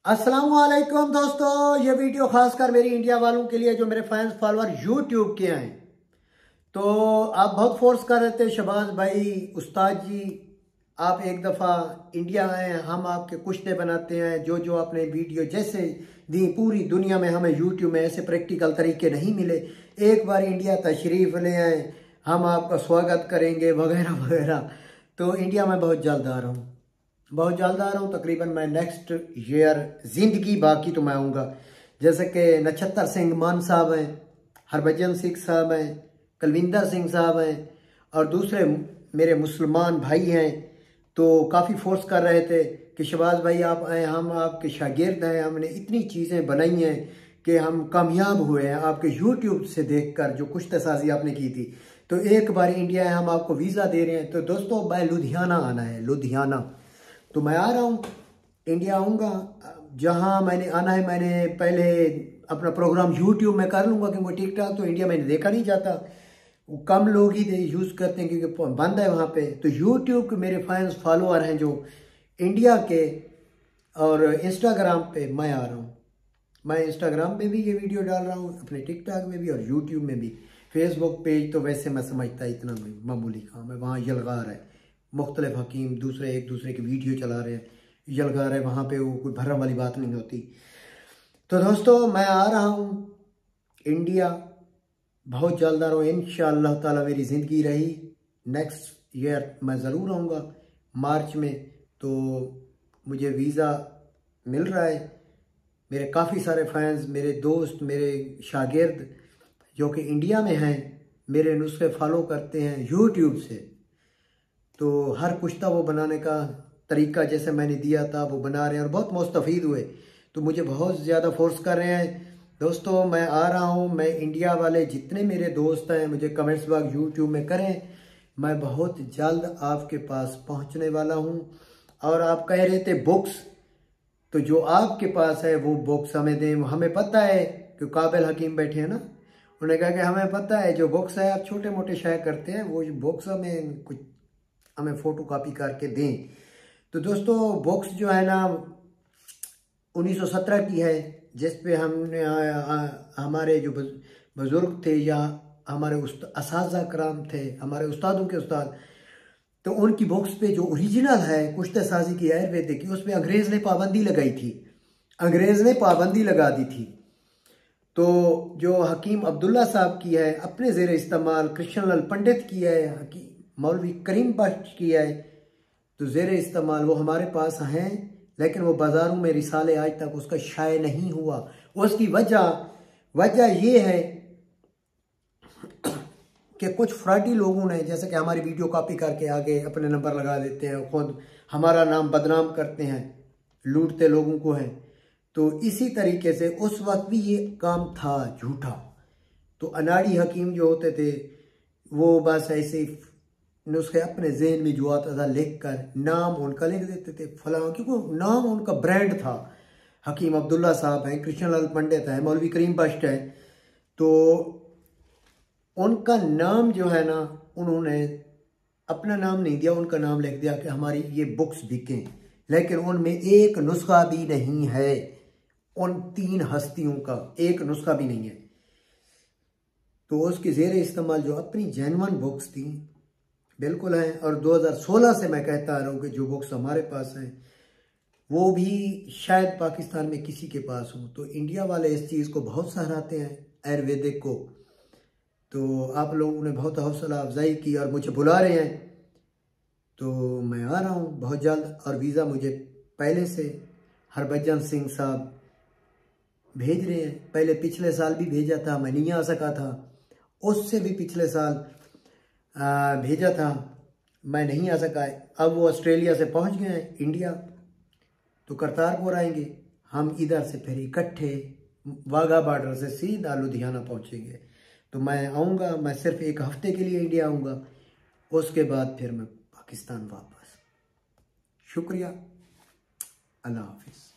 अस्सलाम वालेकुम दोस्तों, ये वीडियो खासकर मेरी इंडिया वालों के लिए जो मेरे फैंस फॉलोअर यूट्यूब के हैं। तो आप बहुत फोर्स कर रहे थे शहबाज भाई, उस्ताद जी, आप एक दफ़ा इंडिया आए, हम आपके कुश्ते बनाते हैं। जो जो आपने वीडियो जैसे दी, पूरी दुनिया में हमें यूट्यूब में ऐसे प्रैक्टिकल तरीके नहीं मिले। एक बार इंडिया तशरीफ़ ले आए, हम आपका स्वागत करेंगे वगैरह वगैरह। तो इंडिया में बहुत जल्द आ रहा हूँ, बहुत जल्द आ रहा हूँ। तकरीबन मैं नेक्स्ट ईयर, ज़िंदगी बाकी तो मैं आऊँगा। जैसे कि नक्षत्र सिंह मान साहब हैं, हरभजन सिंह साहब हैं, कुलविंदर सिंह साहब हैं और दूसरे मेरे मुसलमान भाई हैं। तो काफ़ी फोर्स कर रहे थे कि शहबाज भाई आप आए, हम आपके शागिर्द हैं, हमने इतनी चीज़ें बनाई हैं कि हम कामयाब हुए हैं आपके यूट्यूब से देखकर, जो कुश्ते साजी आपने की थी। तो एक बार इंडिया है, हम आपको वीज़ा दे रहे हैं। तो दोस्तों, मैं लुधियाना आना है, लुधियाना। तो मैं आ रहा हूँ, इंडिया आऊँगा। जहाँ मैंने आना है, मैंने पहले अपना प्रोग्राम यूट्यूब में कर लूँगा, क्योंकि टिकटॉक तो इंडिया में देखा नहीं जाता, वो कम लोग ही यूज़ करते हैं क्योंकि बंद है वहाँ पे। तो यूट्यूब के मेरे फैंस फॉलोअर हैं जो इंडिया के, और इंस्टाग्राम पे मैं आ रहा हूँ। मैं इंस्टाग्राम पे भी ये वीडियो डाल रहा हूँ, अपने टिकटॉक में भी और यूट्यूब में भी। फेसबुक पेज तो वैसे मैं समझता इतना मामूली काम है, वहाँ यलगार है, मुख्तलिफ हकीम दूसरे एक दूसरे की वीडियो चला रहे हैं, यलगार है वहाँ पे, वो कोई भरम वाली बात नहीं होती। तो दोस्तों, मैं आ रहा हूँ इंडिया, बहुत जल्द आ रहा हूँ इंशाअल्लाह ताला। मेरी ज़िंदगी रही, नेक्स्ट ईयर मैं ज़रूर आऊँगा मार्च में। तो मुझे वीज़ा मिल रहा है। मेरे काफ़ी सारे फैंस, मेरे दोस्त, मेरे शागिर्द जो कि इंडिया में हैं, मेरे नुस्खे फॉलो करते हैं यूट्यूब से। तो हर कुश्ता वो बनाने का तरीका जैसे मैंने दिया था वो बना रहे हैं और बहुत मुस्तफ़ीद हुए। तो मुझे बहुत ज़्यादा फोर्स कर रहे हैं। दोस्तों, मैं आ रहा हूँ। मैं इंडिया वाले जितने मेरे दोस्त हैं, मुझे कमेंट्स बॉक्स यूट्यूब में करें। मैं बहुत जल्द आपके पास पहुँचने वाला हूँ। और आप कह रहे थे बुक्स, तो जो आपके पास है वो बुक्स हमें दें। हमें पता है कि काबिल हकीम बैठे हैं ना, उन्होंने कहा कि हमें पता है जो बुक्स है आप छोटे मोटे शाये करते हैं, वो बुक्स हमें फ़ोटो कापी करके दें। तो दोस्तों, बुक्स जो है ना 1917 की है, जिस पे हमने हमारे जो बुज़ुर्ग थे या हमारे असातिज़ा कराम थे, हमारे उस्तादों के उस्ताद, तो उनकी बुक्स पे जो ओरिजिनल है कुश्ते साजी की, आयुर्वेदिक की, उस पर अंग्रेज़ ने पाबंदी लगाई थी, अंग्रेज़ ने पाबंदी लगा दी थी। तो जो हकीम अब्दुल्ला साहब की है अपने ज़ेर इस्तेमाल, कृष्ण लाल पंडित की है, मौलवी करीम बख्श की है, तो ज़ेर इस्तेमाल वो हमारे पास हैं। लेकिन वो बाज़ारों में रिसाले आज तक उसका शाये नहीं हुआ। उसकी वजह ये है कि कुछ फ्रॉडी लोगों ने, जैसे कि हमारी वीडियो कॉपी करके आगे अपने नंबर लगा देते हैं, खुद हमारा नाम बदनाम करते हैं, लूटते लोगों को हैं। तो इसी तरीके से उस वक्त भी ये काम था झूठा। तो अनाड़ी हकीम जो होते थे वो बस ऐसे नुस्खे अपने जहन में जो आता था लिख कर नाम उनका लिख देते थे फलां, क्योंकि नाम उनका ब्रांड था। हकीम अब्दुल्ला साहब हैं, कृष्ण लाल पंडित हैं, मौलवी करीम बख्श हैं। तो उनका नाम जो है ना, उन्होंने अपना नाम नहीं दिया, उनका नाम लिख दिया कि हमारी ये बुक्स बिकें। लेकिन उनमें एक नुस्खा भी नहीं है, उन 3 हस्तियों का एक नुस्खा भी नहीं है। तो उसके ज़ेर इस्तेमाल जो अपनी जेन्युइन बुक्स थी बिल्कुल हैं। और 2016 से मैं कहता आ रहा हूँ कि जो बुक्स हमारे पास हैं वो भी शायद पाकिस्तान में किसी के पास हो। तो इंडिया वाले इस चीज़ को बहुत सराहते हैं, आयुर्वेदिक को। तो आप लोगों ने बहुत हौसला अफजाई की और मुझे बुला रहे हैं। तो मैं आ रहा हूँ बहुत जल्द। और वीज़ा मुझे पहले से हरभजन सिंह साहब भेज रहे हैं। पहले पिछले साल भी भेजा था, मैं नहीं आ सका था। उससे भी पिछले साल भेजा था, मैं नहीं आ सका। अब वो ऑस्ट्रेलिया से पहुंच गए हैं इंडिया, तो करतारपुर आएंगे। हम इधर से फिर इकट्ठे वाघा बॉर्डर से सीधा लुधियाना पहुंचेंगे। तो मैं आऊँगा, मैं सिर्फ 1 हफ्ते के लिए इंडिया आऊँगा, उसके बाद फिर मैं पाकिस्तान वापस। शुक्रिया, अल्लाह हाफिज़।